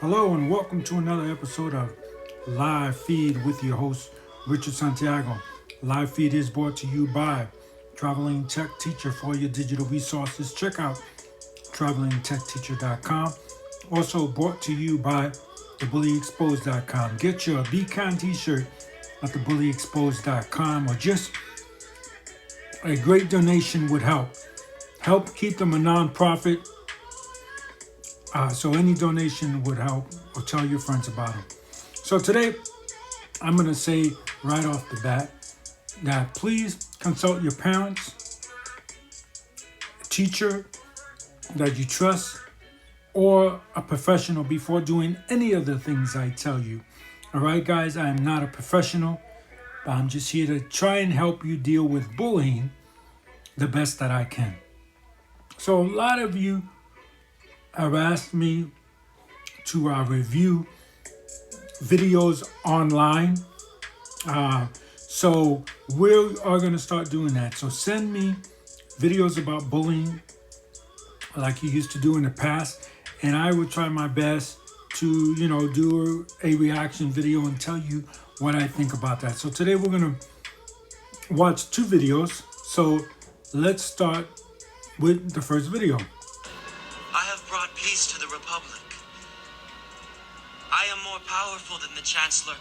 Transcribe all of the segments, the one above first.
Hello and welcome to another episode of Live Feed with your host, Richard Santiago. Live Feed is brought to you by Traveling Tech Teacher for your digital resources. Check out travelingtechteacher.com. Also brought to you by thebullyexposed.com. Get your Be Kind t-shirt at thebullyexposed.com, or just a great donation would help. Help keep them a nonprofit. So any donation would help, or tell your friends about them. So today, I'm going to say right off the bat that please consult your parents, teacher that you trust, or a professional before doing any of the things I tell you. All right, guys, I am not a professional, but I'm just here to try and help you deal with bullying the best that I can. So a lot of you have asked me to review videos online. So we are going to start doing that. So send me videos about bullying like you used to do in the past, and I will try my best to, do a reaction video and tell you what I think about that. So today we're going to watch two videos. So let's start with the first video. I have brought peace to the Republic. I am more powerful than the Chancellor.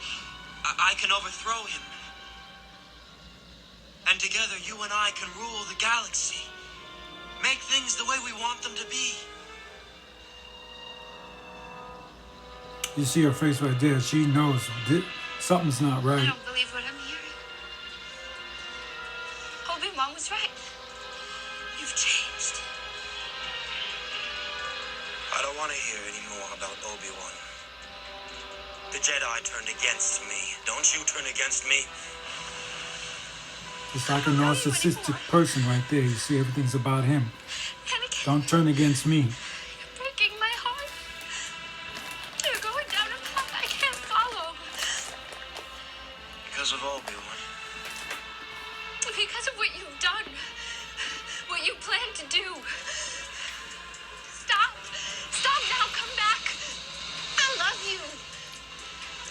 I can overthrow him. And together, you and I can rule the galaxy. Make things the way we want them to be. You see her face right there. She knows something's not right. I don't believe what I'm hearing. Obi-Wan was right. You've changed. I don't want to hear any more about Obi-Wan. The Jedi turned against me. Don't you turn against me? It's like a narcissistic person right there. You see, everything's about him. Anakin, Don't turn against me. you're breaking my heart. You're going down a path I can't follow. Because of Obi-Wan. Because of what you've done. What you plan to do. Stop. Stop now. Come back. I love you.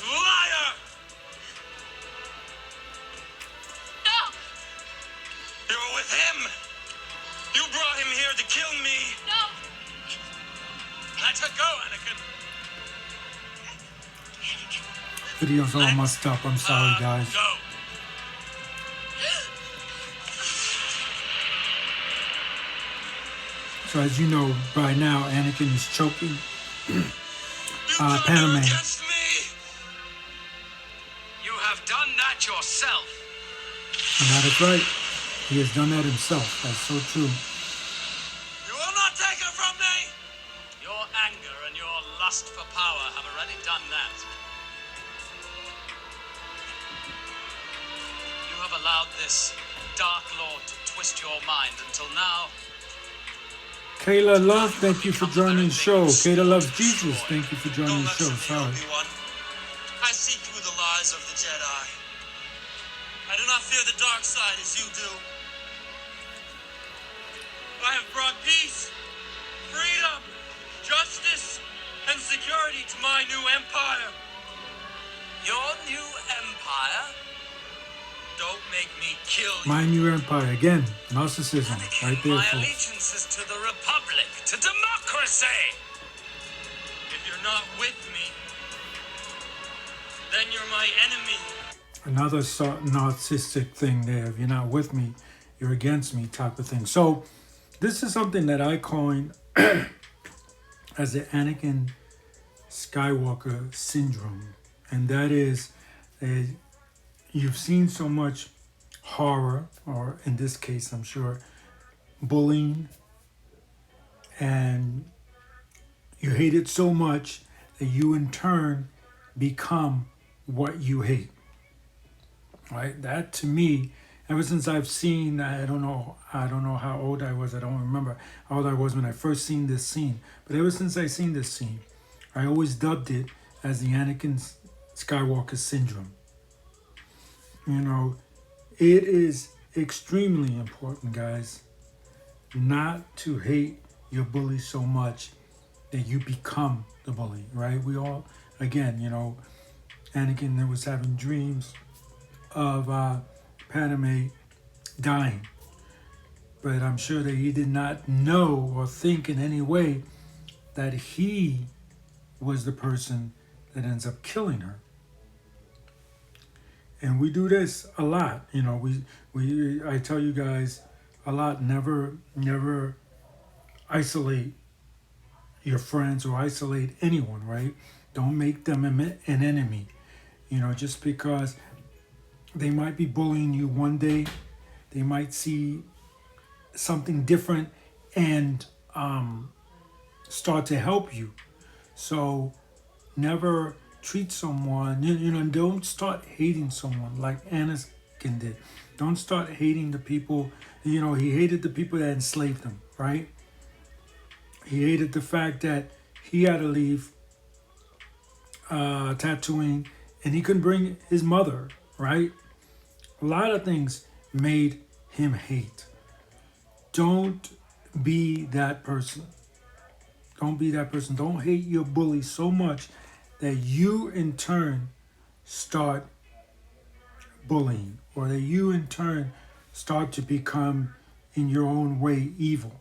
Liar! No. You were with him! You brought him here to kill me! No. Let her go, Anakin! Video's all messed up. I'm sorry, guys. Go! So as you know, by now, Anakin is choking You Padme. against me! You have done that yourself! And that is right. He has done that himself. That's so true. You will not take her from me! Your anger and your lust for power have already done that. You have allowed this Dark Lord to twist your mind until now. Kayla Love, thank you for joining the show. Kayla Loves Jesus, thank you for joining the show. Sorry. I see through the lies of the Jedi. I do not fear the dark side as you do. I have brought peace, freedom, justice, and security to my new empire. Your new empire? Don't make me kill you. My New Empire. Again, narcissism. Right there, My folks. allegiance is to the Republic, to democracy. If you're not with me, then you're my enemy. Another narcissistic thing there. If you're not with me, you're against me type of thing. So this is something that I coined as the Anakin Skywalker syndrome. And that is, you've seen so much horror, or in this case, I'm sure, bullying, and you hate it so much that you in turn become what you hate. Right? That to me, ever since I've seen, I don't know how old I was. I don't remember how old I was when I first seen this scene. But ever since I seen this scene, I always dubbed it as the Anakin Skywalker syndrome. It is extremely important, guys, not to hate your bully so much that you become the bully, right? We all, again, you know, Anakin was having dreams of Padme dying, but I'm sure that he did not know or think in any way that he was the person that ends up killing her. And we do this a lot, you know. I tell you guys a lot. Never isolate your friends or isolate anyone, right? Don't make them an enemy. You know, just because they might be bullying you one day, they might see something different and start to help you. So never treat someone, you know, don't start hating someone like Anakin did. Don't start hating the people, you know, he hated the people that enslaved him, right? He hated the fact that he had to leave Tatooine and he couldn't bring his mother, right? A lot of things made him hate. Don't be that person. Don't be that person. Don't hate your bully so much that you in turn start bullying, or that you in turn start to become in your own way evil,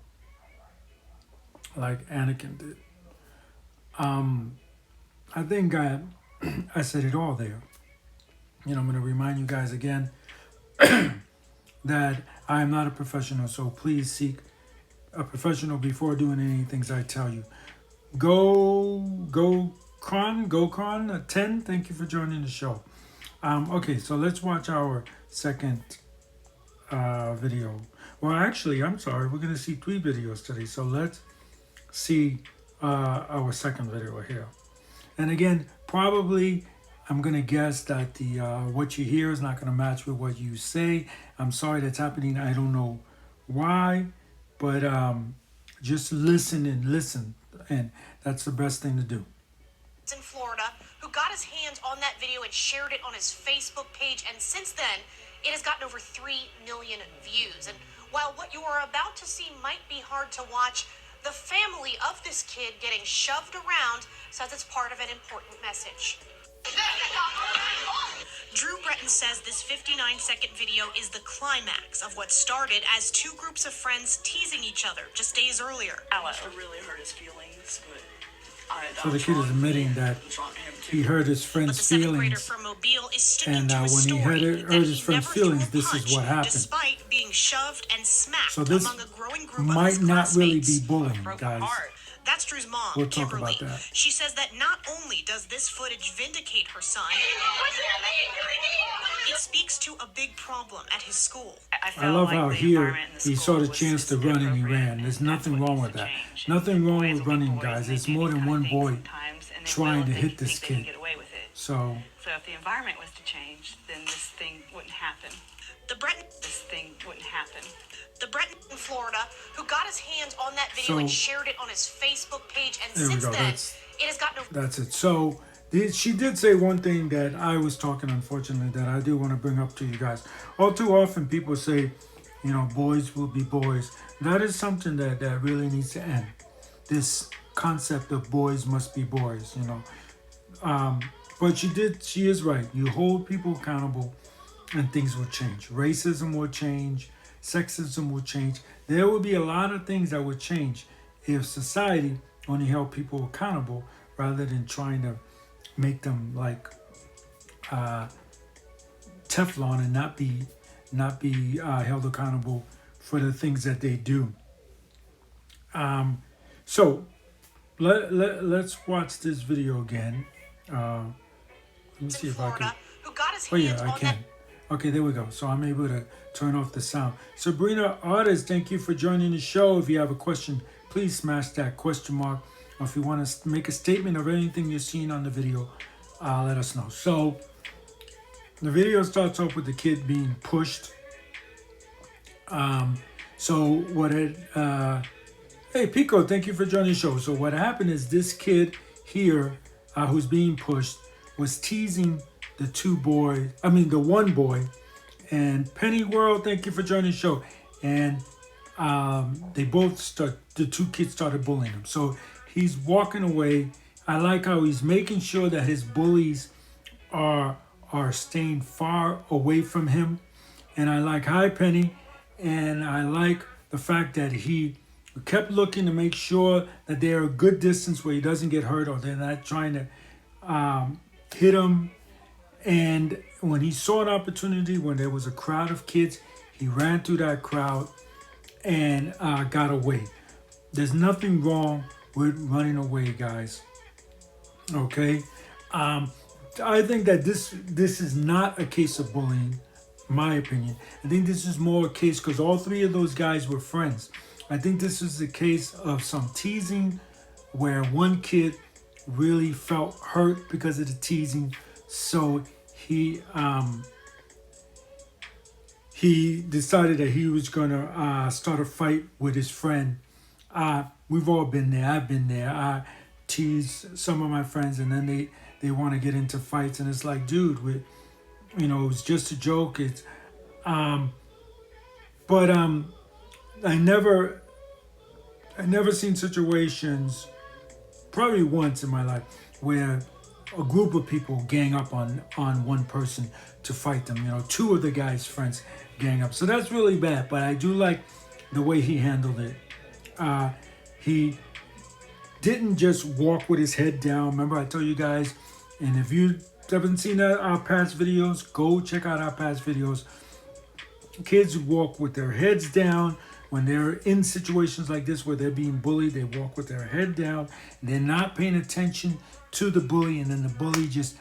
like Anakin did. I think I said it all there. You know, I'm going to remind you guys again that I am not a professional, so please seek a professional before doing any things I tell you. GoCron 10, thank you for joining the show. Okay, so let's watch our second video. Well, actually, I'm sorry, we're going to see 3 videos today, so let's see our second video here. And again, probably I'm going to guess that the what you hear is not going to match with what you say. I'm sorry that's happening. I don't know why, but just listen, and that's the best thing to do. In Florida, who got his hands on that video and shared it on his Facebook page, and since then, it has gotten over 3 million views. And while what you are about to see might be hard to watch, the family of this kid getting shoved around says it's part of an important message. Drew Breton says this 59-second video is the climax of what started as 2 groups of friends teasing each other just days earlier. It really hurt his feelings, but So the kid is admitting that he hurt his friend's feelings, from Mobile is sticking and to a when he story hurt that his he friend's never threw a feelings, this is punch, what happened. despite being shoved and smacked So this among a growing group of might his not really classmates. be bullying, guys. That's Drew's mom, We'll talk Kimberly. about that. She says that not only does this footage vindicate her son, it speaks to a big problem at his school. I love how here he saw the chance to run and he ran. There's nothing wrong with that. Nothing wrong with running, guys. It's more than one boy trying to hit this kid. So if the environment was to change, then this thing wouldn't happen. The Breton in Florida, who got his hands on that video and shared it on his Facebook page, and there we since go. then, it has gotten over. That's it. So she did say one thing that I was talking, unfortunately, that I do want to bring up to you guys. All too often people say, you know, boys will be boys. That is something that really needs to end. This concept of boys must be boys, you know. But she is right. You hold people accountable and things will change. Racism will change. Sexism will change. There will be a lot of things that would change if society only held people accountable rather than trying to make them like Teflon and not be held accountable for the things that they do. So let's watch this video again. Let me see if I can. Oh yeah, I can. Okay, there we go. So I'm able to turn off the sound. Sabrina Artist, thank you for joining the show. If you have a question, please smash that question mark. Or if you want to make a statement of anything you're seeing on the video, let us know. So the video starts off with the kid being pushed. Hey Pico, thank you for joining the show. So what happened is this kid here who's being pushed was teasing the one boy, and Penny World, thank you for joining the show. And the 2 kids started bullying him. So he's walking away. I like how he's making sure that his bullies are staying far away from him. And I like Hi Penny, and I like the fact that he kept looking to make sure that they're a good distance where he doesn't get hurt or they're not trying to hit him. And when he saw an opportunity, when there was a crowd of kids, he ran through that crowd and got away. There's nothing wrong with running away, guys. Okay? I think that this is not a case of bullying, my opinion. I think this is more a case because all three of those guys were friends. I think this is a case of some teasing where one kid really felt hurt because of the teasing. So he decided that he was going to start a fight with his friend. We've all been there. I've been there. I tease some of my friends and then they want to get into fights. And it's like, dude, it was just a joke. It's, but I never seen situations, probably once in my life, where a group of people gang up on one person to fight them. Two of the guy's friends gang up. So that's really bad. But I do like the way he handled it. He didn't just walk with his head down. Remember, I told you guys, and if you haven't seen our past videos, go check out our past videos. Kids walk with their heads down. When they're in situations like this where they're being bullied, they walk with their head down. They're not paying attention to the bully, and then the bully just,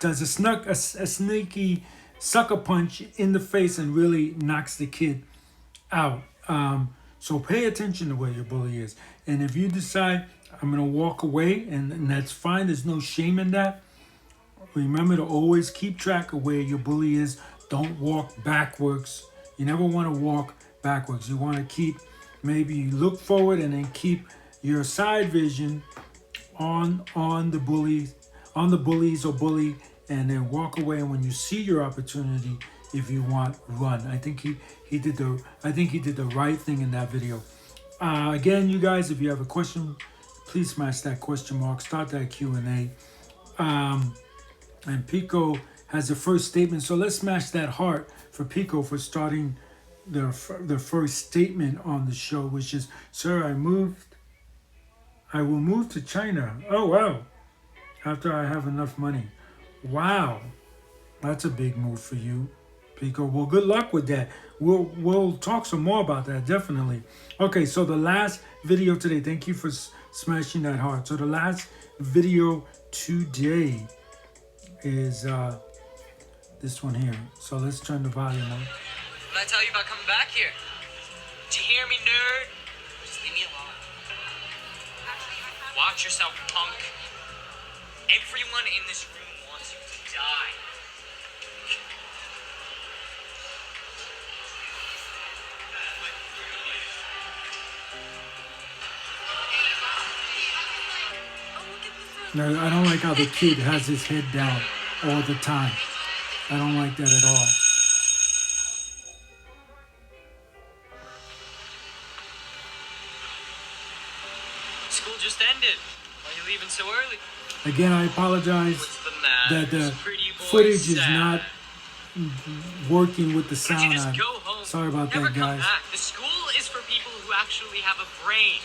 does a sneaky sucker punch in the face and really knocks the kid out. So pay attention to where your bully is. And if you decide, I'm going to walk away, and that's fine. There's no shame in that. Remember to always keep track of where your bully is. Don't walk backwards. You never want to walk backwards. You want to keep, maybe look forward and then keep your side vision on the bullies or bully, and then walk away. And when you see your opportunity, if you want, run. I think he did the right thing in that video. Again, you guys, if you have a question, please smash that question mark. Start that Q&A. And Pico has the first statement. So let's smash that heart for Pico for starting the first statement on the show, which is, "Sir, I will move to China. Oh, wow. After I have enough money." Wow. That's a big move for you, Pico. Well, good luck with that. We'll talk some more about that, definitely. Okay, so the last video today, thank you for smashing that heart. So the last video today is this one here. So let's turn the volume on. What did I tell you about coming back here? Did you hear me, nerd? Just leave me alone. Watch yourself, punk. Everyone in this room wants you to die. No, I don't like how the kid has his head down all the time. I don't like that at all. School just ended. Why are you leaving so early? Again, I apologize What's the matter? that the Pretty boy footage is sad. not working with the Why don't you sound. just go home? Sorry about Never that, come guys. back. The school is for people who actually have a brain.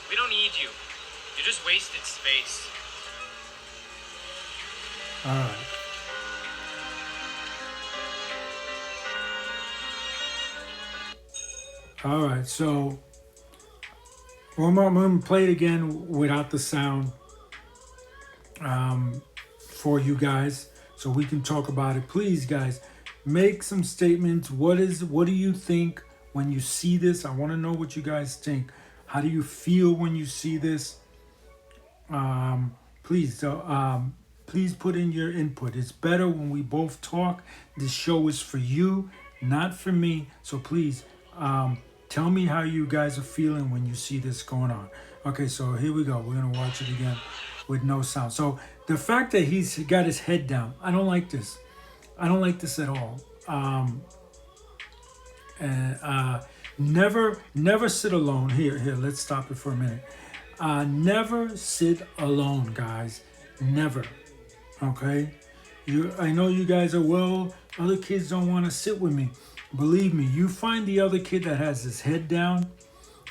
We don't need you. You're just wasted space. All right. All right, so I'm going to play it again without the sound for you guys so we can talk about it. Please, guys, make some statements. What do you think when you see this? I want to know what you guys think. How do you feel when you see this? Please put in your input. It's better when we both talk. This show is for you, not for me. So please, tell me how you guys are feeling when you see this going on. Okay, so here we go. We're going to watch it again with no sound. So the fact that he's got his head down, I don't like this. I don't like this at all. Never sit alone. Here, let's stop it for a minute. Never sit alone, guys. Never. Okay? I know you guys are, well, other kids don't want to sit with me. Believe me, you find the other kid that has his head down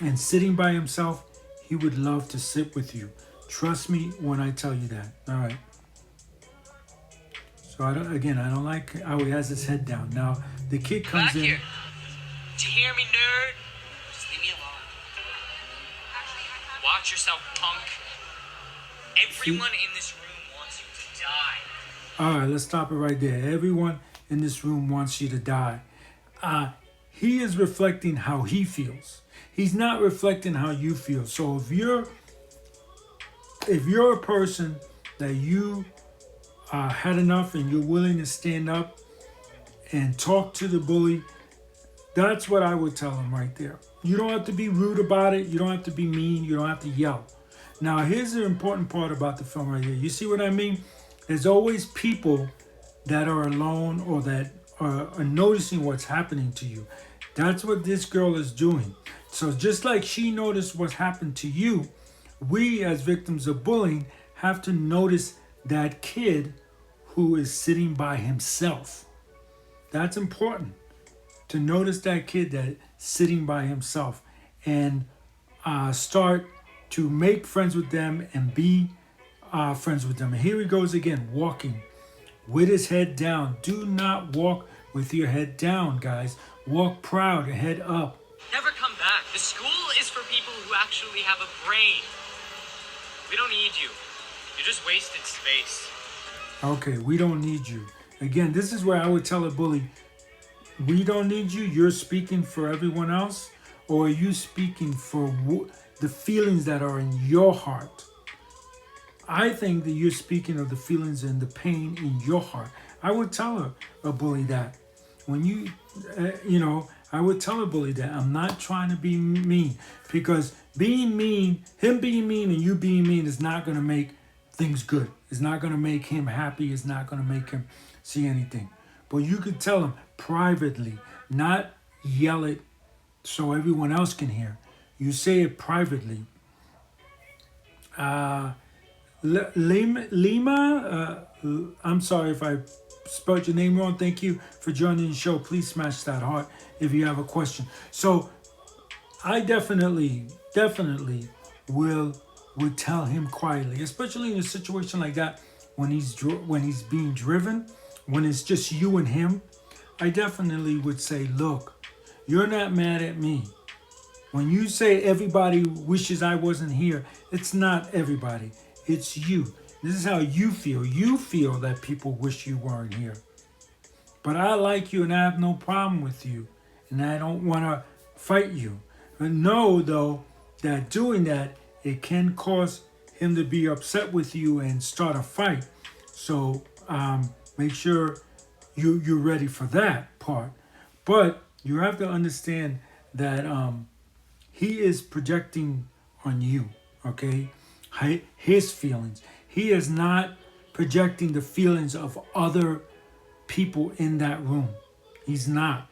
and sitting by himself, he would love to sit with you. Trust me when I tell you that. All right. So I don't like how he has his head down. Now the kid comes Back in. here. Did you hear me, nerd? Just leave me alone. Watch yourself, punk. Everyone in this room wants you to die. All right, let's stop it right there. Everyone in this room wants you to die. He is reflecting how he feels. He's not reflecting how you feel. So if you're a person that you had enough and you're willing to stand up and talk to the bully, that's what I would tell him right there. You don't have to be rude about it. You don't have to be mean. You don't have to yell. Now, here's the important part about the film right here. You see what I mean? There's always people that are alone or that are noticing what's happening to you. That's what this girl is doing. So just like she noticed what happened to you, we as victims of bullying have to notice that kid who is sitting by himself. That's important, to notice that kid that's sitting by himself and start to make friends with them and be friends with them. And here he goes again, walking with his head down. Do not walk with your head down, guys. Walk proud, head up. Never come back. The school is for people who actually have a brain. We don't need you. You just wasted space. Okay, we don't need you. Again, this is where I would tell a bully, we don't need you. You're speaking for everyone else, or are you speaking for the feelings that are in your heart? I think that you're speaking of the feelings and the pain in your heart. I would tell a bully that. When I would tell a bully that I'm not trying to be mean, because being mean, him being mean and you being mean is not going to make things good. It's not going to make him happy. It's not going to make him see anything. But you could tell him privately, not yell it so everyone else can hear. You say it privately. Lima, I'm sorry if I spelled your name wrong. Thank you for joining the show. Please smash that heart if you have a question. So I definitely would tell him quietly, especially in a situation like that, when he's being driven, when it's just you and him. I definitely would say, look, you're not mad at me. When you say everybody wishes I wasn't here, it's not everybody. It's you. This is how you feel. You feel that people wish you weren't here. But I like you and I have no problem with you. And I don't want to fight you. But know, though, that doing that, it can cause him to be upset with you and start a fight. So make sure you're ready for that part. But you have to understand that he is projecting on you, okay? His feelings. He is not projecting the feelings of other people in that room. He's not.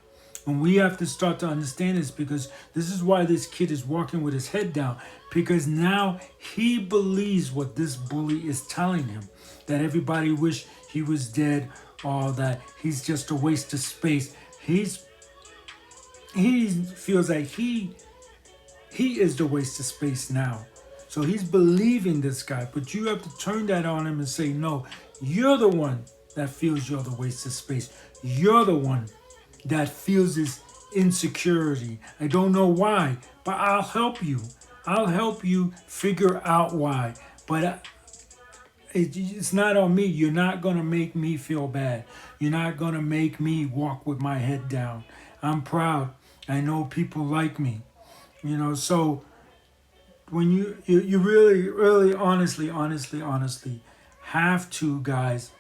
And we have to start to understand this, because this is why this kid is walking with his head down, because now he believes what this bully is telling him, that everybody wish he was dead, or that he's just a waste of space. He feels like he is the waste of space now. So he's believing this guy, but you have to turn that on him and say, no, you're the one that feels you're the waste of space. You're the one that feels this insecurity. I don't know why, but I'll help you. I'll help you figure out why. But it's not on me. You're not going to make me feel bad. You're not going to make me walk with my head down. I'm proud. I know people like me. So when you really honestly have to, guys,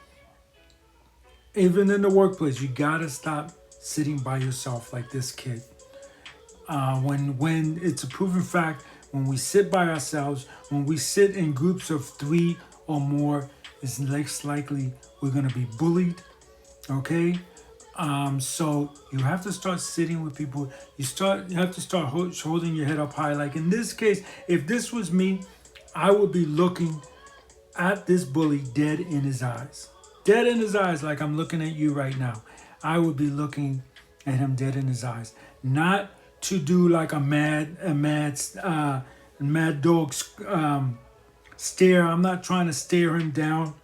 even in the workplace, you gotta stop sitting by yourself like this kid. When it's a proven fact, when we sit by ourselves, when we sit in groups of 3 or more, it's less likely we're gonna be bullied. Okay, So you have to start sitting with people. You have to start holding your head up high. Like in this case, if this was me, I would be looking at this bully dead in his eyes. Dead in his eyes, like I'm looking at you right now. I would be looking at him dead in his eyes. Not to do like a mad dog stare. I'm not trying to stare him down.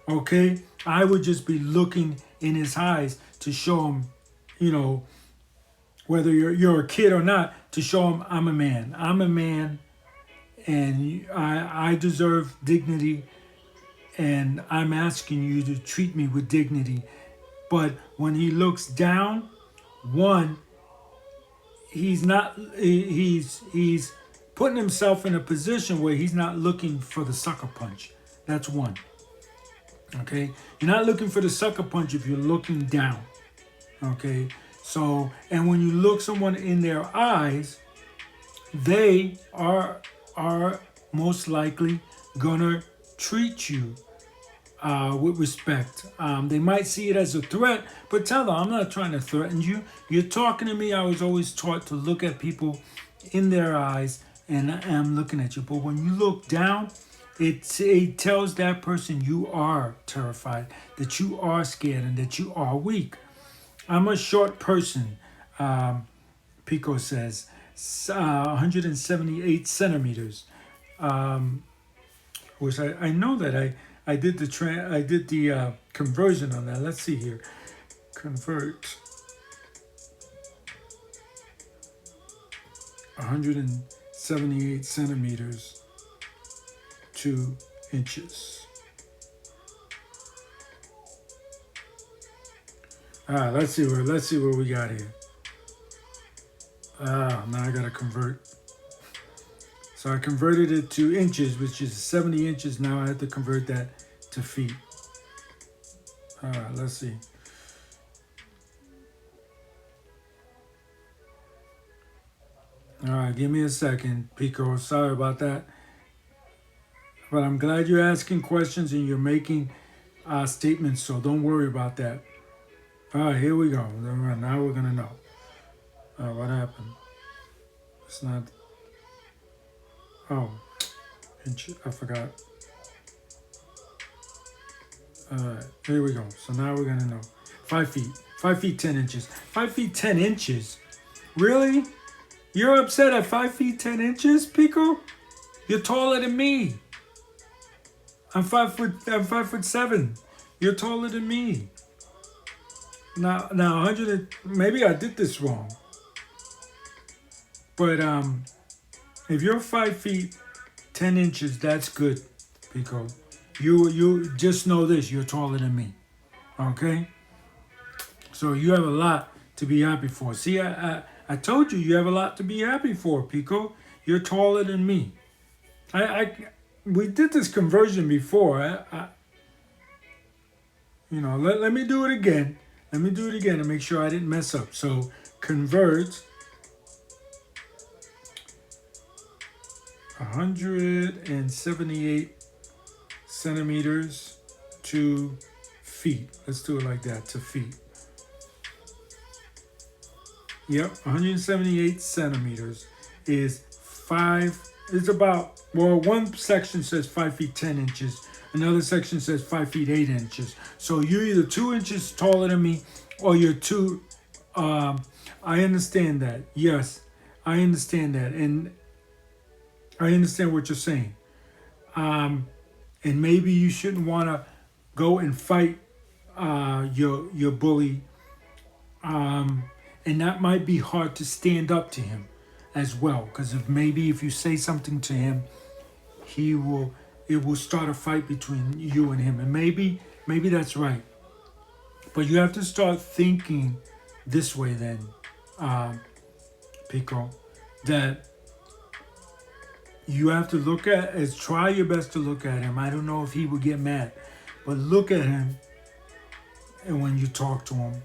Okay? I would just be looking in his eyes to show him, you know, whether you're a kid or not, to show him I'm a man. I'm a man, and I deserve dignity, and I'm asking you to treat me with dignity. But when he looks down, one, he's putting himself in a position where he's not looking for the sucker punch. That's one. Okay, you're not looking for the sucker punch if you're looking down. Okay, so, and when you look someone in their eyes, they are most likely gonna treat you with respect. They might see it as a threat, but tell them, I'm not trying to threaten you. You're talking to me. I was always taught to look at people in their eyes, and I'm looking at you. But when you look down, it tells that person you are terrified, that you are scared, and that you are weak. I'm a short person, Pico says, 178 centimeters. Which I know that I did the conversion on that. Let's see here. Convert 178 centimeters to inches. Let's see what we got here. Now I gotta convert. So I converted it to inches, which is 70 inches. Now I have to convert that to feet. All right, let's see. All right, give me a second, Pico. Sorry about that. But I'm glad you're asking questions and you're making statements, so don't worry about that. All right, here we go. Now we're going to know. What happened? It's not... Oh, I forgot. All right, here we go. So now we're going to know. 5 feet. 5 feet, 10 inches. 5 feet, 10 inches? Really? You're upset at 5 feet, 10 inches, Pico? You're taller than me. I'm 5'7". You're taller than me. Now 100. Maybe I did this wrong. But if you're 5 feet 10 inches, that's good, Pico. You just know this: you're taller than me. Okay. So you have a lot to be happy for. See, I told you have a lot to be happy for, Pico. You're taller than me. We did this conversion before. Let me do it again. Let me do it again to make sure I didn't mess up. So convert 178 centimeters to feet. Let's do it like that, to feet. Yep, 178 centimeters is about, one section says 5 feet 10 inches. Another section says 5 feet 8 inches. So you're either 2 inches taller than me, or you're I understand that. Yes, I understand that. And I understand what you're saying. And maybe you shouldn't want to go and fight your bully. And that might be hard to stand up to him as well. Because if you say something to him, it will start a fight between you and him. And maybe that's right. But you have to start thinking this way then, Pico, that you have to try your best to look at him. I don't know if he would get mad, but look at him. And when you talk to him,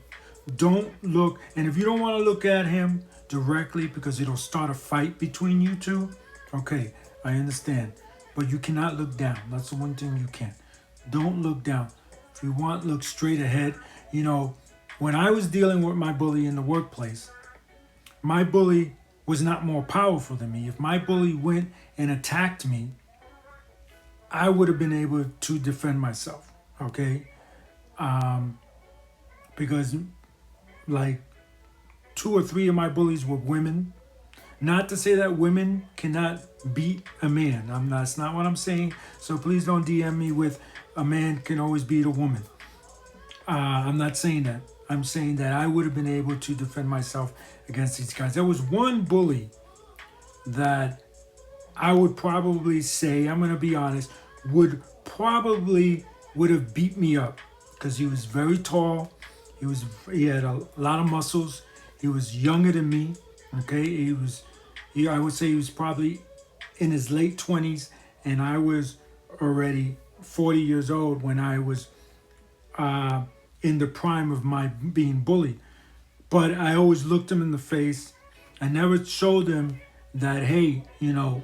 don't look. And if you don't want to look at him directly because it'll start a fight between you two, okay, I understand. But you cannot look down. That's the one thing you can't. Don't look down. If you want, look straight ahead. when I was dealing with my bully in the workplace, my bully was not more powerful than me. If my bully went and attacked me, I would have been able to defend myself, okay? Because like 2 or 3 of my bullies were women. Not to say that women cannot beat a man. That's not what I'm saying. So please don't DM me with a man can always beat a woman. I'm not saying that. I'm saying that I would have been able to defend myself against these guys. There was one bully that I would probably say, I'm going to be honest, would have beat me up because he was very tall. He had a lot of muscles. He was younger than me. Okay, I would say he was probably in his late 20s, and I was already 40 years old when I was in the prime of my being bullied. But I always looked him in the face. I never showed him that, hey, you're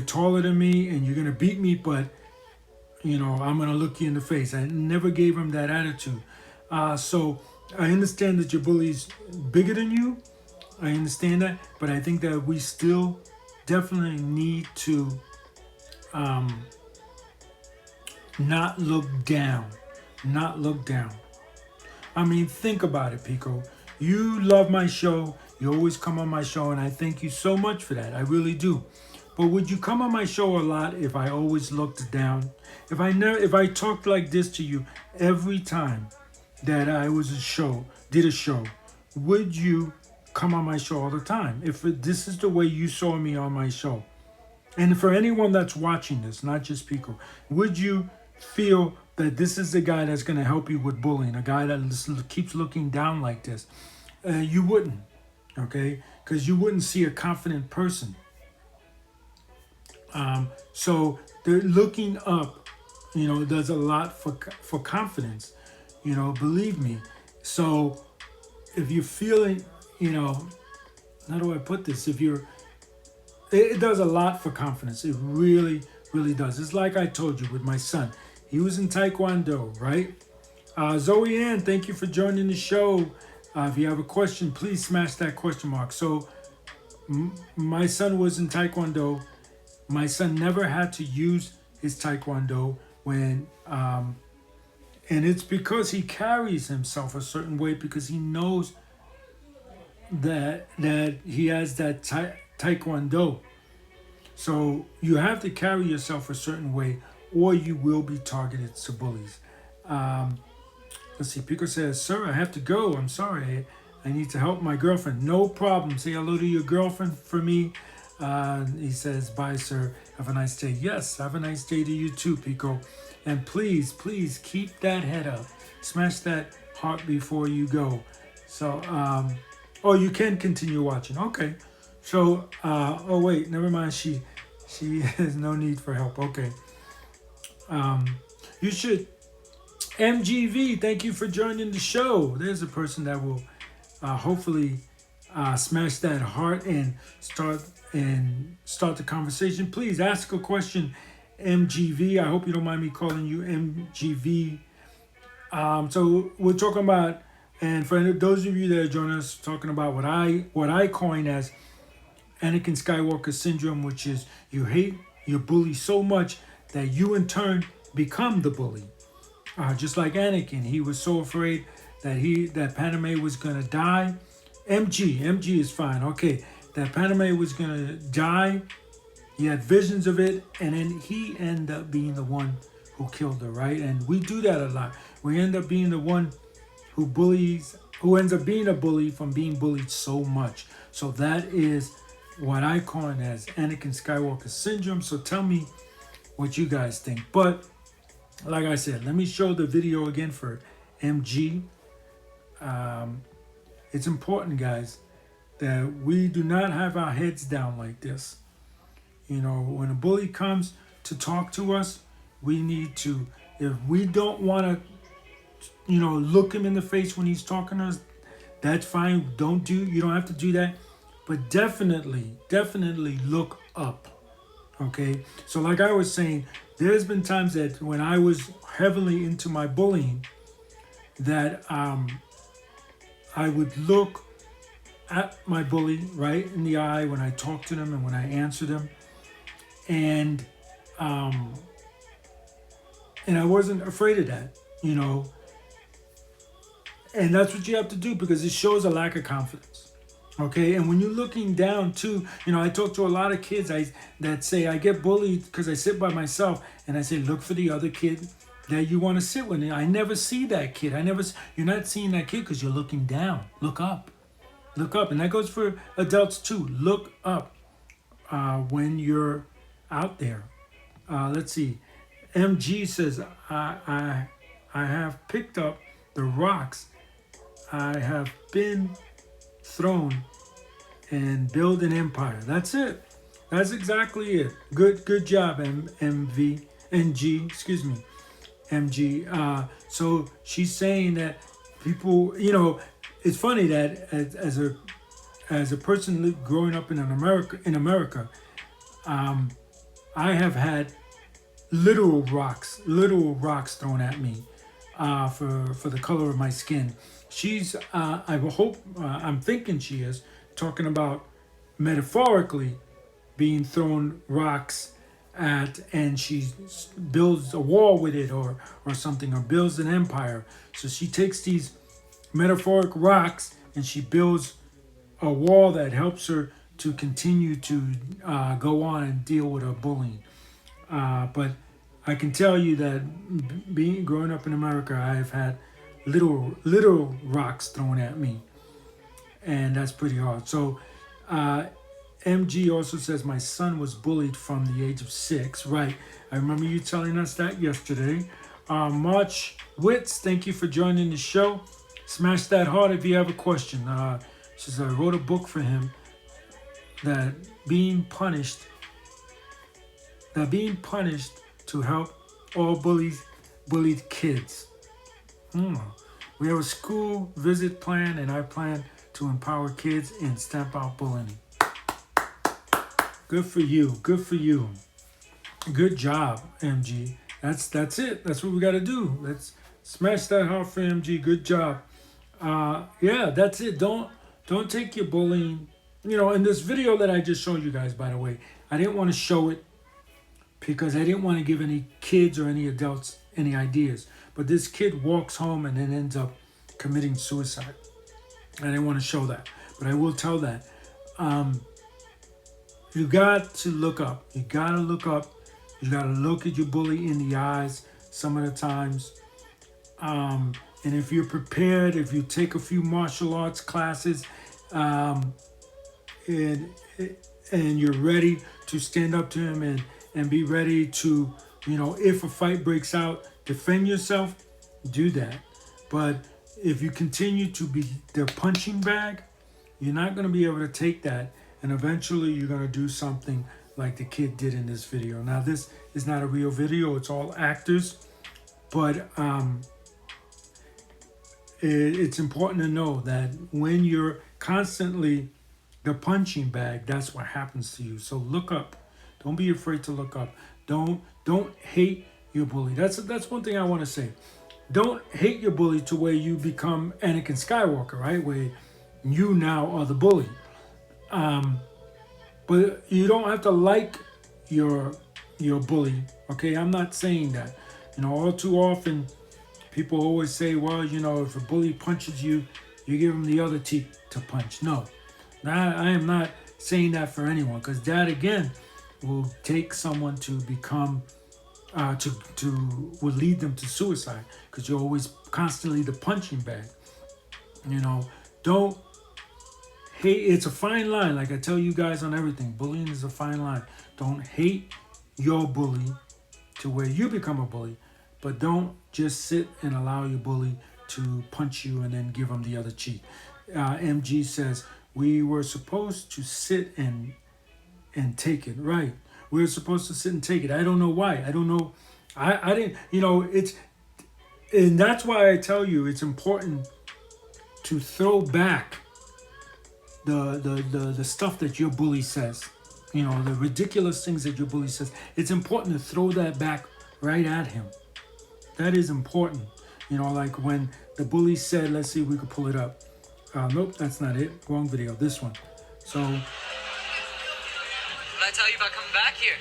taller than me and you're going to beat me, but, I'm going to look you in the face. I never gave him that attitude. So I understand that your bully's bigger than you. I understand that. But I think that we still definitely need to not look down. Not look down. I mean, think about it, Pico. You love my show. You always come on my show, and I thank you so much for that. I really do. But would you come on my show a lot if I always looked down? If I talked like this to you every time that I did a show, would you come on my show all the time? If this is the way you saw me on my show, and for anyone that's watching this, not just Pico, would you feel that this is the guy that's going to help you with bullying, a guy that keeps looking down like this? You wouldn't, okay? Because you wouldn't see a confident person. So they're looking up, does a lot for confidence, believe me. So if you're feeling, how do I put this? It does a lot for confidence. It really, really does. It's like I told you with my son. He was in Taekwondo, right? Zoe Ann, thank you for joining the show. If you have a question, please smash that question mark. So my son was in Taekwondo. My son never had to use his Taekwondo when, and it's because he carries himself a certain way, because he knows that he has that Taekwondo. So you have to carry yourself a certain way, or you will be targeted to bullies. Let's see. Pico says, "Sir, I have to go. I'm sorry. I need to help my girlfriend." No problem. Say hello to your girlfriend for me. He says, "Bye, sir. Have a nice day." Yes, have a nice day to you too, Pico. And please, please keep that head up. Smash that heart before you go. So, you can continue watching. Okay. So, wait, never mind. She has no need for help. Okay. You should. MGV, thank you for joining the show. There's a person that will hopefully smash that heart and start the conversation. Please ask a question, MGV. I hope you don't mind me calling you MGV. So we're talking about, and for those of you that are joining us, talking about what I coin as Anakin Skywalker syndrome, which is you hate your bully so much that you in turn become the bully. Just like Anakin, he was so afraid that Padme was gonna die. MG is fine. Okay, that Padme was gonna die. He had visions of it, and then he ended up being the one who killed her, right? And we do that a lot. We end up being the one who ends up being a bully from being bullied so much. So that is what I coin as Anakin Skywalker syndrome. So tell me what you guys think. But like I said, let me show the video again for MG. It's important, guys, that we do not have our heads down like this. When a bully comes to talk to us, we need to, if we don't want to, look him in the face when he's talking to us, that's fine. You don't have to do that. But definitely look up. Okay? So like I was saying, there's been times that when I was heavily into my bullying, that I would look at my bully right in the eye when I talk to them and when I answer them, and I wasn't afraid of that, you know. And that's what you have to do, because it shows a lack of confidence. Okay, and when you're looking down too, you know, I talk to a lot of kids that say I get bullied because I sit by myself, and I say look for the other kid that you want to sit with. And I never see that kid. You're not seeing that kid because you're looking down. Look up, and that goes for adults too. Look up when you're out there. Let's see. MG says I have picked up the rocks I have been thrown and build an empire. That's it. That's exactly it. Good job, MG. MG. So she's saying that people, you know, it's funny that as a person growing up in America, I have had literal rocks thrown at me for the color of my skin. She's, I'm thinking she is talking about metaphorically being thrown rocks at, and she builds a wall with it or something, or builds an empire. So she takes these metaphoric rocks and she builds a wall that helps her to continue to go on and deal with her bullying. But I can tell you that growing up in America, I've had literal rocks thrown at me, and that's pretty hard. So MG also says my son was bullied from the age of 6. Right, I remember you telling us that yesterday. March Wits, thank you for joining the show. Smash that heart if you have a question. She says I wrote a book for him that being punished to help all bullied kids. We have a school visit plan, and I plan to empower kids and stamp out bullying. Good for you. Good job, MG. That's it. That's what we got to do. Let's smash that heart for MG. Good job. Yeah, that's it. Don't take your bullying. You know, in this video that I just showed you guys, by the way, I didn't want to show it because I didn't want to give any kids or any adults any ideas. But this kid walks home and then ends up committing suicide. I didn't want to show that, but I will tell that. You got to look up. You got to look up. You got to look at your bully in the eyes some of the times. And if you're prepared, if you take a few martial arts classes, and you're ready to stand up to him and be ready to, you know, if a fight breaks out, defend yourself, do that. But if you continue to be the punching bag, you're not going to be able to take that. And eventually you're going to do something like the kid did in this video. Now, this is not a real video. It's all actors. But it's important to know that when you're constantly the punching bag, that's what happens to you. So look up. Don't be afraid to look up. Don't hate your bully. That's one thing I want to say. Don't hate your bully to where you become Anakin Skywalker, right? Where you now are the bully. But you don't have to like your bully. Okay, I'm not saying that. You know, all too often people always say, well, you know, if a bully punches you, you give him the other teeth to punch. No, I am not saying that for anyone, because that again will take someone to become will lead them to suicide, because you're always constantly the punching bag. You know, don't hate. It's a fine line, like I tell you guys on everything. Bullying is a fine line. Don't hate your bully to where you become a bully, but don't just sit and allow your bully to punch you and then give them the other cheek. MG says we were supposed to sit and take it. Right, we were supposed to sit and take it. I don't know why. I don't know. I didn't. You know, and that's why I tell you it's important to throw back the stuff that your bully says. You know, the ridiculous things that your bully says. It's important to throw that back right at him. That is important. You know, like when the bully said, let's see if we could pull it up. Nope, that's not it. Wrong video. This one. So, What did I tell you about coming back here?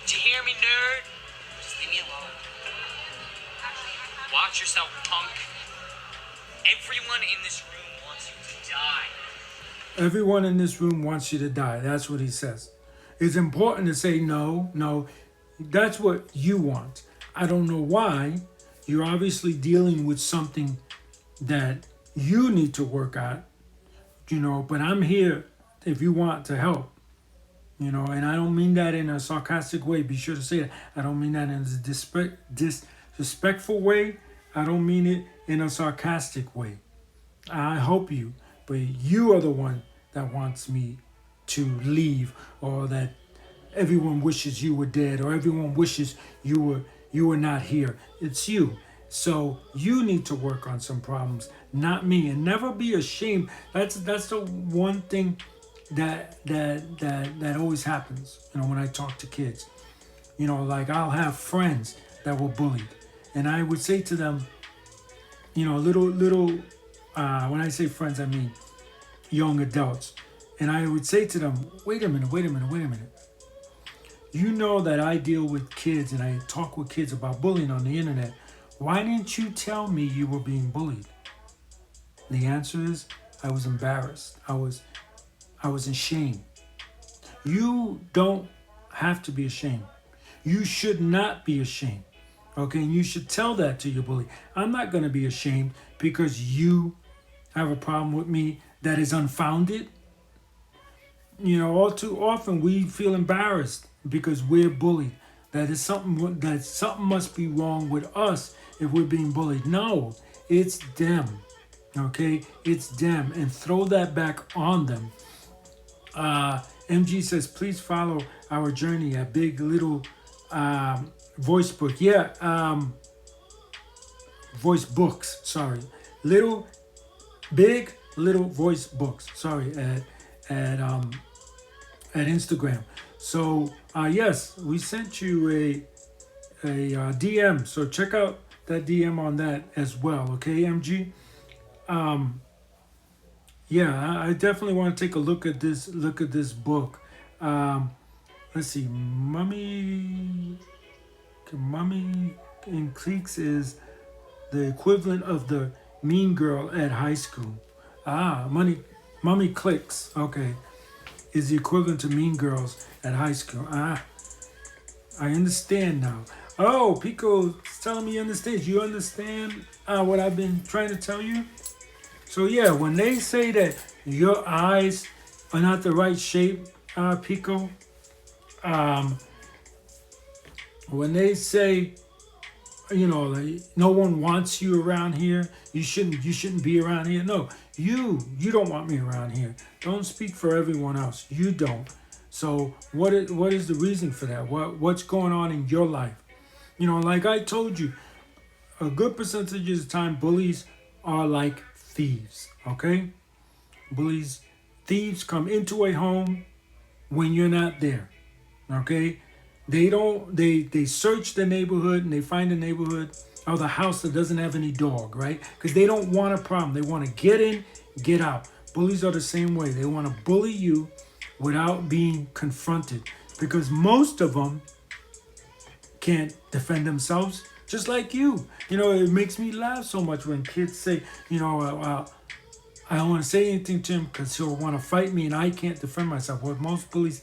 Did you hear me, nerd? Just leave me alone. Watch yourself, punk. Everyone in this room wants you to die. everyone in this room wants you to die. That's what he says. It's important to say no, no. That's what you want. I don't know why. You're obviously dealing with something that you need to work at, you know, but I'm here if you want to help, you know, and I don't mean that in a sarcastic way. Be sure to say that. I don't mean that in a disrespectful way. I don't mean it in a sarcastic way. I help you, but you are the one that wants me to leave, or that everyone wishes you were dead, or everyone wishes you were not here. It's you. So you need to work on some problems, not me, and never be ashamed. That's the one thing that always happens. You know, when I talk to kids, you know, like I'll have friends that were bullied, and I would say to them, you know, little. When I say friends, I mean young adults, and I would say to them, wait a minute. You know that I deal with kids and I talk with kids about bullying on the internet. Why didn't you tell me you were being bullied? The answer is I was embarrassed. I was ashamed. You don't have to be ashamed. You should not be ashamed. Okay, and you should tell that to your bully. I'm not going to be ashamed because you have a problem with me that is unfounded. You know, all too often we feel embarrassed because we're bullied. That something must be wrong with us if we're being bullied. No, it's them. Okay, it's them, and throw that back on them. MG says, please follow our journey at Big Little Voice Book. Yeah, Voice Books. Sorry, Big Little Voice Books. Sorry, at Instagram. So yes, we sent you a DM. So check out that DM on that as well. Okay, MG. Yeah, I definitely want to take a look at this book. Let's see, Mummy in Cliques is the equivalent of the mean girl at high school. Mummy Clicks, okay, is the equivalent to mean girls at high school. I understand now. Oh, Pico's telling me you understand. You understand what I've been trying to tell you? So yeah, when they say that your eyes are not the right shape, Pico, when they say, you know, like, no one wants you around here, you shouldn't be around here. No, you don't want me around here. Don't speak for everyone else. You don't. So what is the reason for that? What's going on in your life? You know, like I told you, a good percentage of the time, bullies are like thieves, okay? Thieves come into a home when you're not there, okay? They search the neighborhood and they find a neighborhood or the house that doesn't have any dog, right? Because they don't want a problem. They want to get in, get out. Bullies are the same way. They want to bully you without being confronted, because most of them can't defend themselves, just like you. You know, it makes me laugh so much when kids say, you know, I don't want to say anything to him because he'll want to fight me and I can't defend myself. Well, most bullies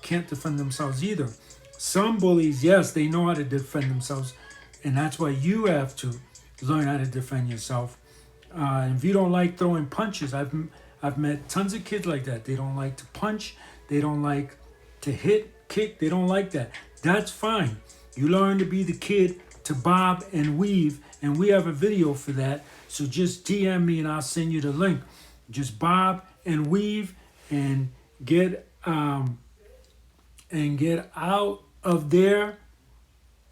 can't defend themselves either. Some bullies, yes, they know how to defend themselves, and that's why you have to learn how to defend yourself. If you don't like throwing punches, I've met tons of kids like that. They don't like to punch. They don't like to hit, kick. They don't like that. That's fine. You learn to be the kid to bob and weave, and we have a video for that. So just DM me and I'll send you the link. Just bob and weave and get out of there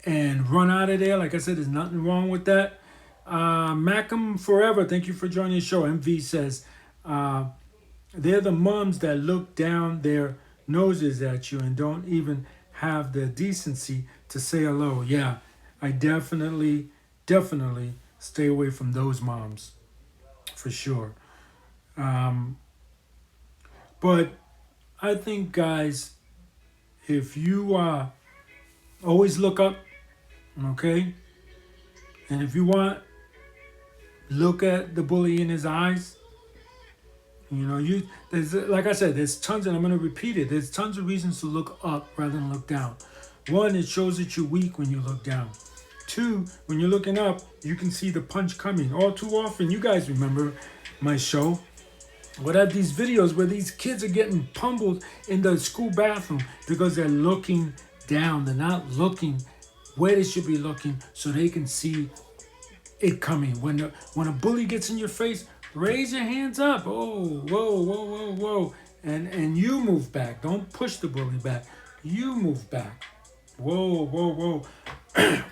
and run out of there. Like I said, there's nothing wrong with that. Macam Forever, thank you for joining the show. MV says, they're the mums that look down their noses at you and don't even have the decency to say hello. Yeah, I definitely Stay away from those moms, for sure. But I think, guys, if you always look up, okay? And if you want, look at the bully in his eyes. You know, there's, like I said, there's tons, and I'm going to repeat it. There's tons of reasons to look up rather than look down. One, it shows that you're weak when you look down. Two, when you're looking up, you can see the punch coming. All too often, you guys remember my show. What have these videos where these kids are getting pummeled in the school bathroom because they're looking down. They're not looking where they should be looking so they can see it coming. When a bully gets in your face, raise your hands up. Oh, whoa, whoa, whoa, whoa. And you move back. Don't push the bully back. You move back. Whoa, whoa, whoa.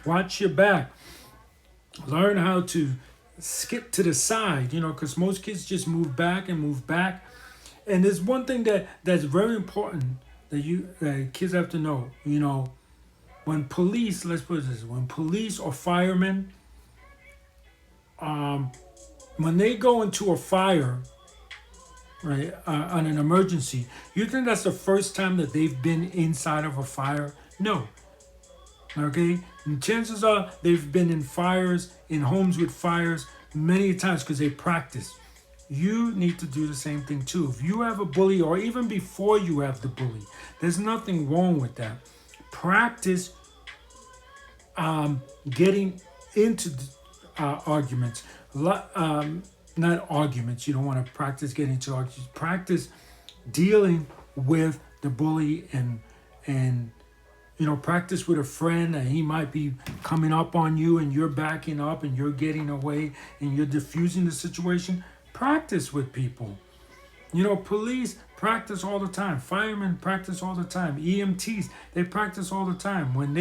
Watch your back. Learn how to skip to the side, you know, because most kids just move back and move back. And there's one thing that's very important that kids have to know. You know, when police, let's put it this, when police or firemen, when they go into a fire, right, on an emergency, you think that's the first time that they've been inside of a fire? No. Okay? And chances are they've been in fires, in homes with fires, many times because they practice. You need to do the same thing too. If you have a bully, or even before you have the bully, there's nothing wrong with that. Practice getting into arguments. Not arguments. You don't want to practice getting into arguments. Practice dealing with the bully and you know, practice with a friend, and he might be coming up on you and you're backing up and you're getting away and you're diffusing the situation. Practice with people. You know, police practice all the time. Firemen practice all the time. EMTs, they practice all the time. When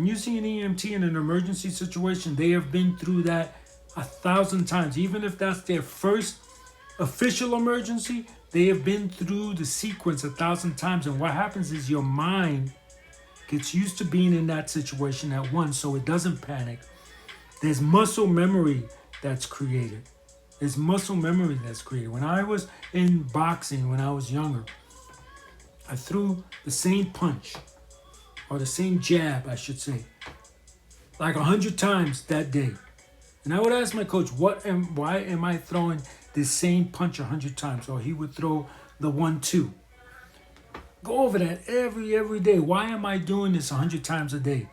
you see an EMT in an emergency situation, they have been through that 1,000 times. Even if that's their first official emergency, they have been through the sequence 1,000 times. And what happens is your mind gets used to being in that situation at once, so it doesn't panic. There's muscle memory that's created. There's muscle memory that's created. When I was in boxing, when I was younger, I threw the same punch, or the same jab, I should say, like 100 times that day. And I would ask my coach, why am I throwing the same punch 100 times? Or he would throw the 1-2. Go over that every day. Why am I doing this 100 times a day?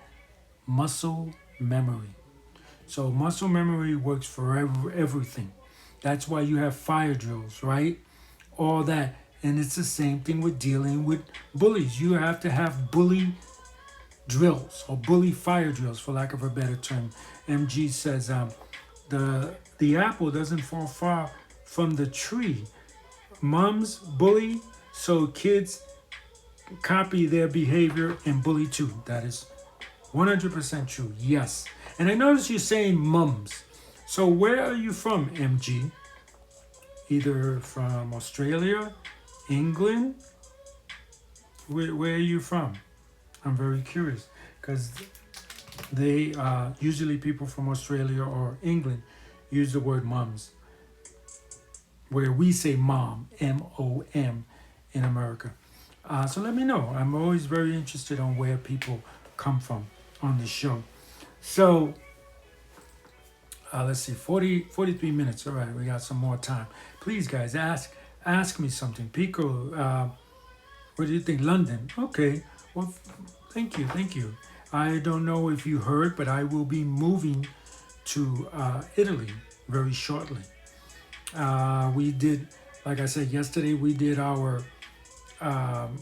Muscle memory. So muscle memory works for everything. That's why you have fire drills, right? All that. And it's the same thing with dealing with bullies. You have to have bully drills, or bully fire drills, for lack of a better term. MG says the apple doesn't fall far from the tree. Moms bully, so kids copy their behavior and bully too. That is 100% true. Yes. And I notice you're saying mums. So where are you from, MG? Either from Australia, England? Where are you from? I'm very curious, because they usually people from Australia or England use the word mums, where we say mom, M-O-M, in America. So let me know. I'm always very interested on where people come from on the show. So let's see, 43 minutes. All right, we got some more time. Please, guys, ask me something. Pico, what do you think? London. Okay. Well, thank you. I don't know if you heard, but I will be moving to Italy very shortly. We did, like I said yesterday, we did our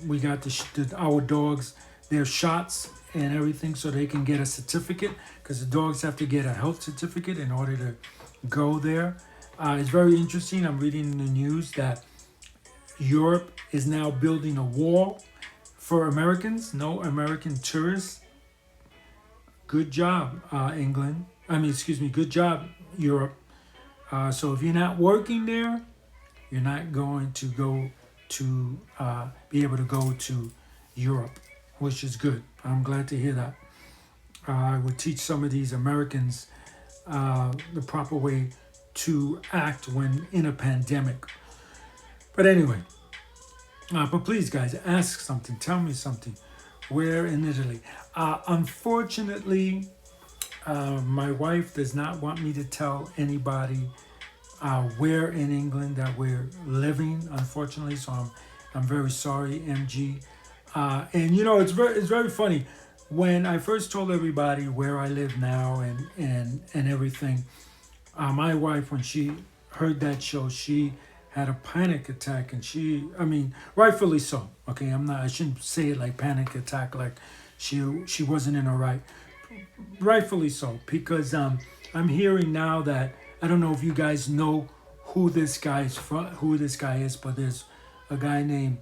we got our dogs their shots and everything so they can get a certificate, because the dogs have to get a health certificate in order to go there. It's very interesting. I'm reading in the news that Europe is now building a wall for Americans, no American tourists. Good job, England. Good job, Europe. So if you're not working there, you're not going to go to be able to go to Europe, which is good. I'm glad to hear that. I would teach some of these Americans the proper way to act when in a pandemic. But anyway, but please, guys, ask something. Tell me something. Where in Italy? Unfortunately, my wife does not want me to tell anybody where in England that we're living. Unfortunately, so I'm very sorry, MG. And you know, it's very funny. When I first told everybody where I live now and everything, my wife, when she heard that show, she had a panic attack, and I mean, rightfully so. Okay, I shouldn't say it like panic attack, like she wasn't in her right. Rightfully so, because I'm hearing now that, I don't know if you guys know who this guy is, but there's a guy named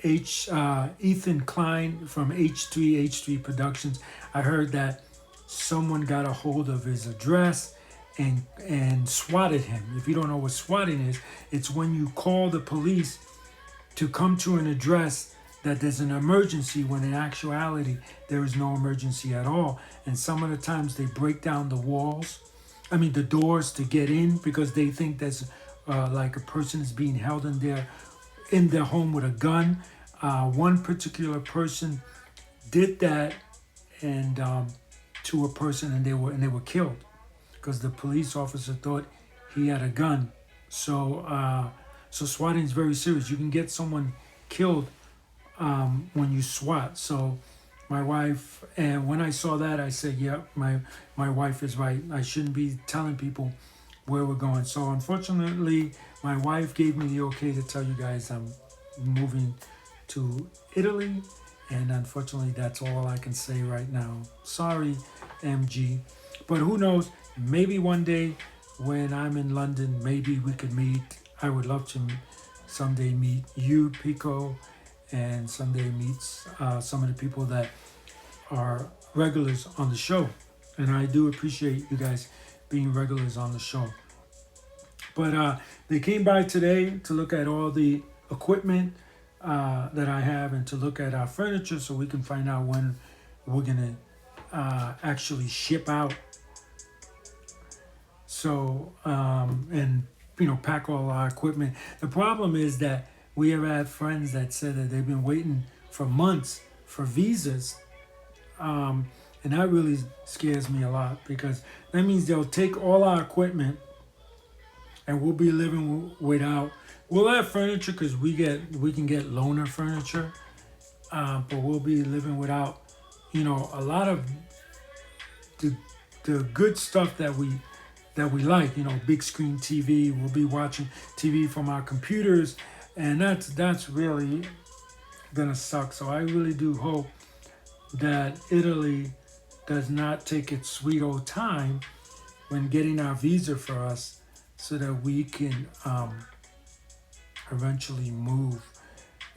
Ethan Klein from H3 Productions. I heard that someone got a hold of his address and swatted him. If you don't know what swatting is, it's when you call the police to come to an address that there's an emergency, when in actuality there is no emergency at all. And some of the times they break down the doors to get in, because they think there's like a person is being held in their home with a gun. One particular person did that and to a person, and they were killed because the police officer thought he had a gun. So swatting is very serious. You can get someone killed when you SWAT. So my wife, and when I saw that, I said, yeah, my wife is right. I shouldn't be telling people where we're going. So unfortunately, my wife gave me the okay to tell you guys I'm moving to Italy, and unfortunately that's all I can say right now. Sorry, MG. But who knows, maybe one day when I'm in London, maybe we could meet. I would love to someday meet you, Pico, and someday meet some of the people that are regulars on the show. And I do appreciate you guys being regulars on the show. But they came by today to look at all the equipment that I have, and to look at our furniture, so we can find out when we're gonna actually ship out. So and pack all our equipment. The problem is that we have had friends that said that they've been waiting for months for visas, and that really scares me a lot, because that means they'll take all our equipment and we'll be living without. We'll have furniture because we can get loaner furniture, but we'll be living without, a lot of the good stuff that we like. Big screen TV. We'll be watching TV from our computers, and that's really gonna suck. So I really do hope that Italy does not take its sweet old time when getting our visa for us, so that we can eventually move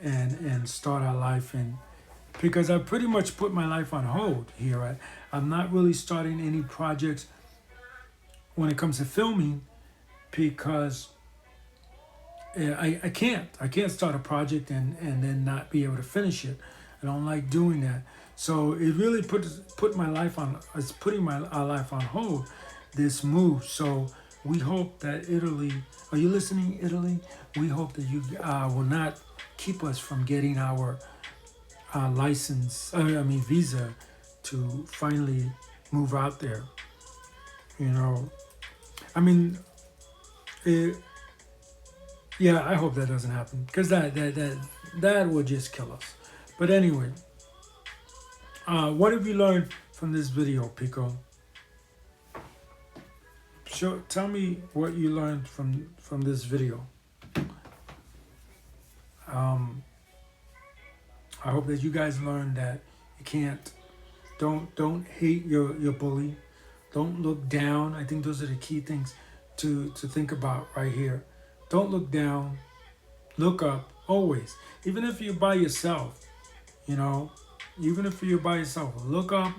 and start our life because I pretty much put my life on hold here. I'm not really starting any projects when it comes to filming, because I can't start a project and then not be able to finish it. I don't like doing that. So it really put my life on. It's putting our life on hold, this move. So we hope that Italy, are you listening, Italy? We hope that you will not keep us from getting our visa to finally move out there. I hope that doesn't happen, because that would just kill us. But anyway, what have you learned from this video, Pico? Tell me what you learned from this video. I hope that you guys learned that you don't hate your bully. Don't look down. I think those are the key things to think about right here. Don't look down. Look up always. Even if you're by yourself, look up.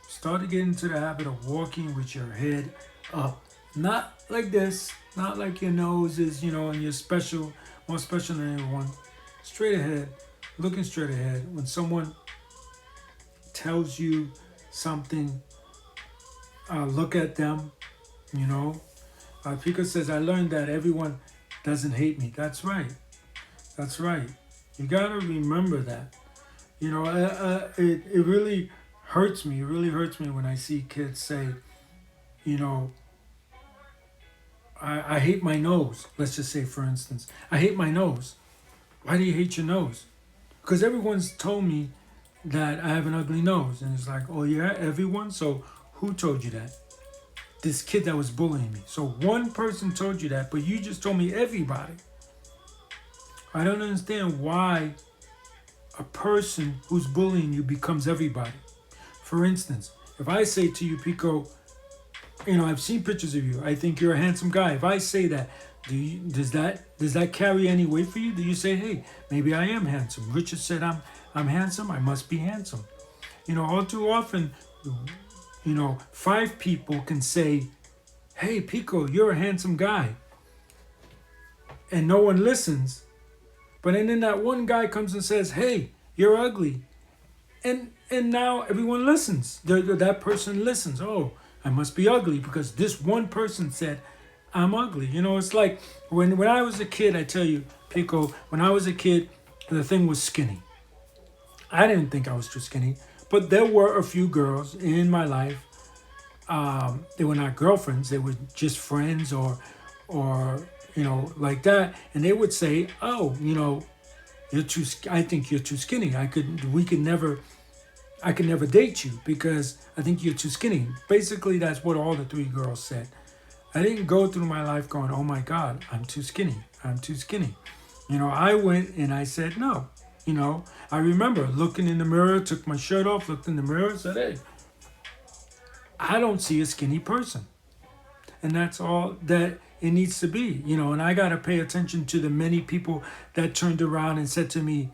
Start to get into the habit of walking with your head up. Not like this, not like your nose is, and you're more special than everyone. Straight ahead, looking straight ahead. When someone tells you something, look at them You know, Pico says, I learned that everyone doesn't hate me. That's right. That's right. You got to remember that. You know, it really hurts me. It really hurts me when I see kids say, you know, I hate my nose. Let's just say, for instance, I hate my nose. Why do you hate your nose? Because everyone's told me that I have an ugly nose. And it's like, oh yeah, everyone? So who told you that? This kid that was bullying me. So one person told you that, but you just told me everybody. I don't understand why a person who's bullying you becomes everybody. For instance, if I say to you, Pico, you know, I've seen pictures of you. I think you're a handsome guy. If I say that, does that carry any weight for you? Do you say, hey, maybe I am handsome? Richard said I'm handsome. I must be handsome. You know, all too often, you know, 5 people can say, hey, Pico, you're a handsome guy. And no one listens. But then that one guy comes and says, hey, you're ugly. And now everyone listens. That person listens. Oh, I must be ugly because this one person said I'm ugly. You know, it's like when I was a kid, I tell you, Pico, when I was a kid, the thing was skinny. I didn't think I was too skinny, but there were a few girls in my life. They were not girlfriends. They were just friends or you know, like that. And they would say, oh, you know, I think you're too skinny. I could never date you because I think you're too skinny. Basically, that's what all the 3 girls said. I didn't go through my life going, oh my God, I'm too skinny. I'm too skinny. You know, I went and I said no. You know, I remember looking in the mirror, took my shirt off, looked in the mirror and said, hey, I don't see a skinny person. And that's all that it needs to be. You know, and I got to pay attention to the many people that turned around and said to me,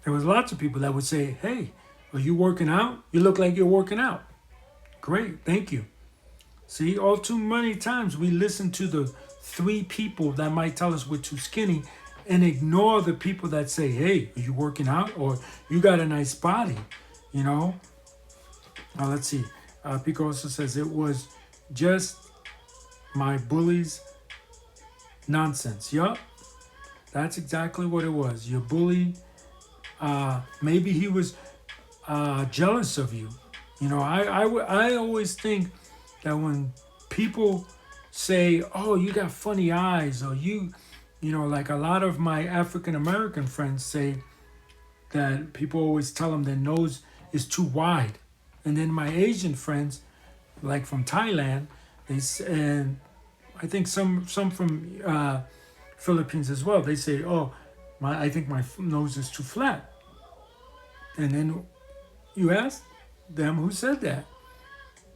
there was lots of people that would say, hey, are you working out? You look like you're working out. Great, thank you. See, all too many times we listen to the 3 people that might tell us we're too skinny and ignore the people that say, hey, are you working out? Or you got a nice body, you know? Now, let's see. Pico also says it was just my bully's nonsense. Yup, that's exactly what it was. Your bully, maybe he was jealous of you. You know, I always think that when people say, oh, you got funny eyes, or you know, like a lot of my African American friends say that people always tell them their nose is too wide. And then my Asian friends, like from Thailand, and I think some from Philippines as well, they say, oh, I think my nose is too flat. And then you ask them who said that.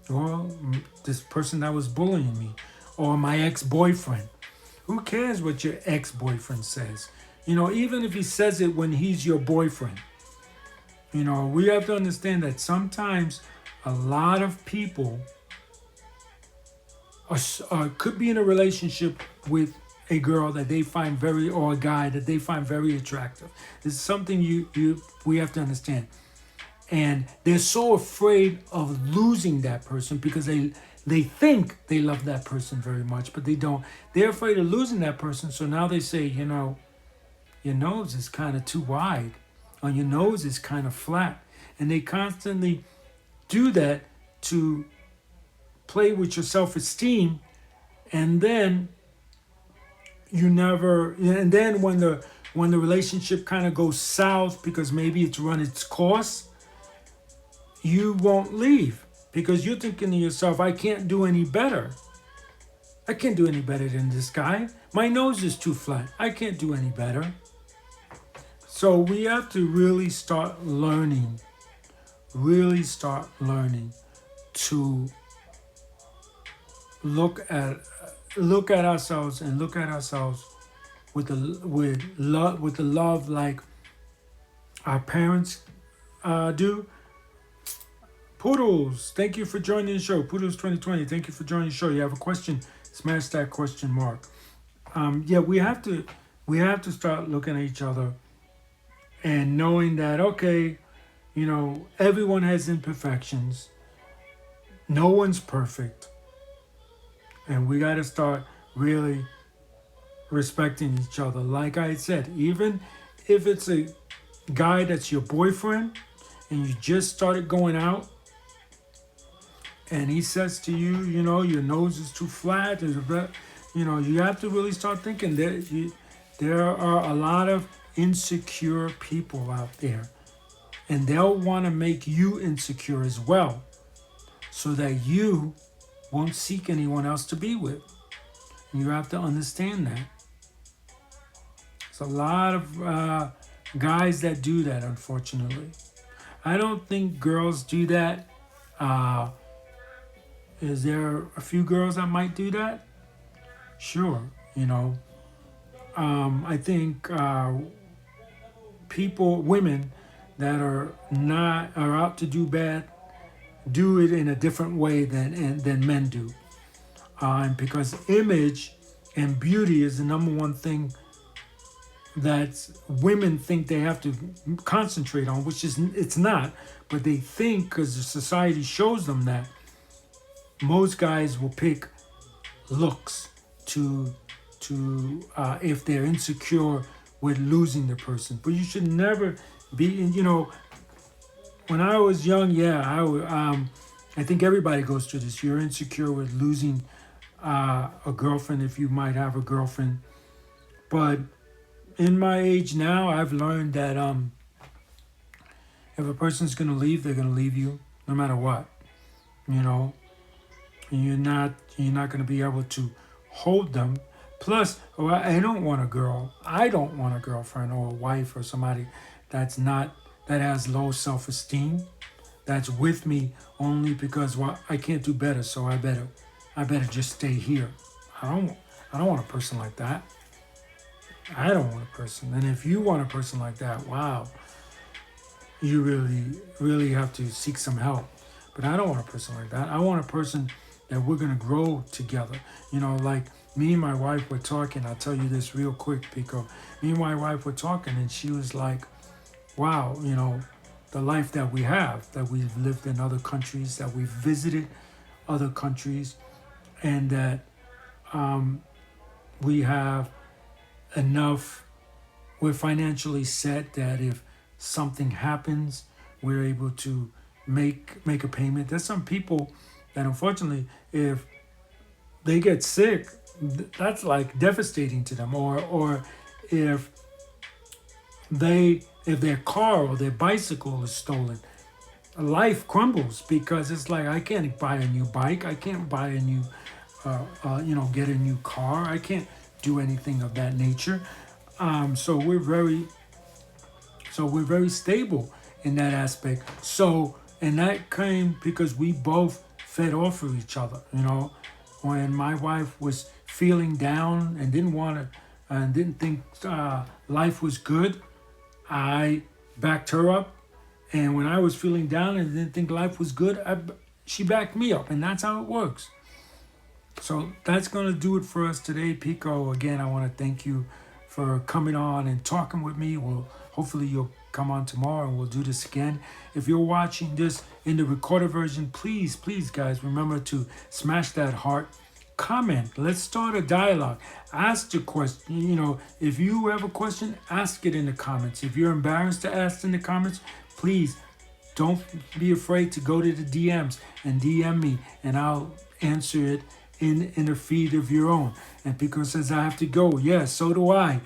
Well, this person that was bullying me, or my ex-boyfriend. Who cares what your ex-boyfriend says? You know, even if he says it when he's your boyfriend. You know, we have to understand that sometimes a lot of people could be in a relationship with a girl that they find or a guy that they find very attractive. This is something we have to understand. And they're so afraid of losing that person because they think they love that person very much, but they don't. They're afraid of losing that person. So now they say, you know, your nose is kind of too wide, or your nose is kind of flat. And they constantly do that to play with your self-esteem. And then and then when the relationship kind of goes south because maybe it's run its course, you won't leave because you're thinking to yourself, I can't do any better. I can't do any better than this guy. My nose is too flat. I can't do any better. So we have to really start learning to look at ourselves and look at ourselves with the love like our parents do. Poodles, thank you for joining the show. Poodles 2020, thank you for joining the show. You have a question? Smash that question mark. Yeah, we have to start looking at each other and knowing that, okay, you know, everyone has imperfections. No one's perfect. And we got to start really respecting each other. Like I said, even if it's a guy that's your boyfriend and you just started going out and he says to you, you know, your nose is too flat, you know, you have to really start thinking that there are a lot of insecure people out there, and they'll want to make you insecure as well so that you won't seek anyone else to be with. You have to understand that. There's a lot of guys that do that, unfortunately. I don't think girls do that. Is there a few girls that might do that? Sure, you know. I think women that are out to do bad, do it in a different way than men do. And because image and beauty is the number one thing that women think they have to concentrate on, which is it's not, but they think because the society shows them that most guys will pick looks to if they're insecure with losing the person. But you should never be, you know, when I was young, I think everybody goes through this. You're insecure with losing a girlfriend, if you might have a girlfriend. But in my age now, I've learned that if a person's going to leave, they're going to leave you no matter what, you know. And you're not going to be able to hold them. Plus, I don't want a girlfriend or a wife or somebody that has low self-esteem, that's with me only because I can't do better, so I better just stay here. I don't want a person like that. I don't want a person. And if you want a person like that, wow, you really, really have to seek some help. But I don't want a person like that. I want a person that we're going to grow together. You know, like me and my wife were talking. I'll tell you this real quick, Pico. Me and my wife were talking, and she was like, wow, you know, the life that we have, that we've lived in other countries, that we've visited other countries, and that we have enough, we're financially set that if something happens, we're able to make a payment. There's some people that unfortunately, if they get sick, that's like devastating to them. Or if their car or their bicycle is stolen, life crumbles because it's like, I can't buy a new bike, I can't buy a new, get a new car, I can't do anything of that nature. So we're very stable in that aspect. And that came because we both fed off of each other. You know, when my wife was feeling down and didn't think life was good, I backed her up. And when I was feeling down and didn't think life was good, she backed me up. And that's how it works. So that's going to do it for us today, Pico. Again, I want to thank you for coming on and talking with me. Hopefully you'll come on tomorrow and we'll do this again. If you're watching this in the recorded version, please, guys, remember to smash that heart. Comment. Let's start a dialogue. Ask the question. You know, if you have a question, ask it in the comments. If you're embarrassed to ask in the comments, please don't be afraid to go to the DMs and DM me, and I'll answer it in a feed of your own. And Pico says I have to go. Yes, so do I.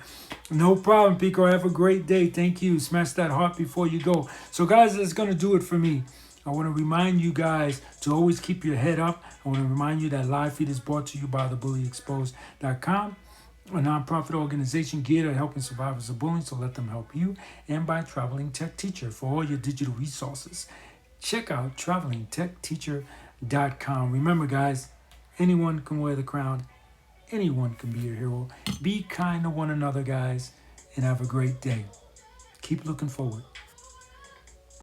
No problem, Pico. Have a great day. Thank you. Smash that heart before you go. So guys, that's going to do it for me. I want to remind you guys to always keep your head up. I want to remind you that Live Feed is brought to you by thebullyexposed.com, a nonprofit organization geared at helping survivors of bullying, so let them help you, and by Traveling Tech Teacher for all your digital resources. Check out travelingtechteacher.com. Remember, guys, anyone can wear the crown. Anyone can be a hero. Be kind to one another, guys, and have a great day. Keep looking forward.